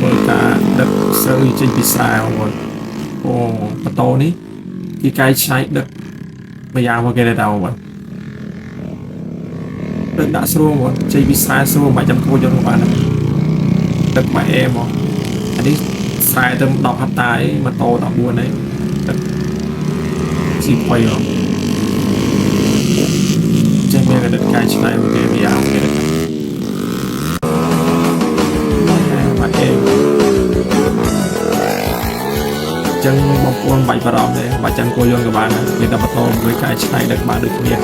ធ្វើការដឹកស្រូវចេញពីស្រែបងអូម៉ូតូនេះគេកែច្នៃដឹកម្យ៉ាងមកគេដែរបងដឹកដាក់ស្រួលបងចេញពីស្រែស្រួលមិនចាំគួរយកមកបានដឹកមកអេមកអានេះស្រែទៅ10ហិកតាម៉ូតូ14ហ្នឹងដឹកស៊ីផុយបងចេះមានដឹកកែច្នៃមកគេម្យ៉ាងគេដឹកមកអេចឹងបងប្អូនបាច់បារម្ភទេបើចឹងគួរយកក៏បានមានតែម៉ូតូមួយកែច្នៃដឹកបានដូចគ្នា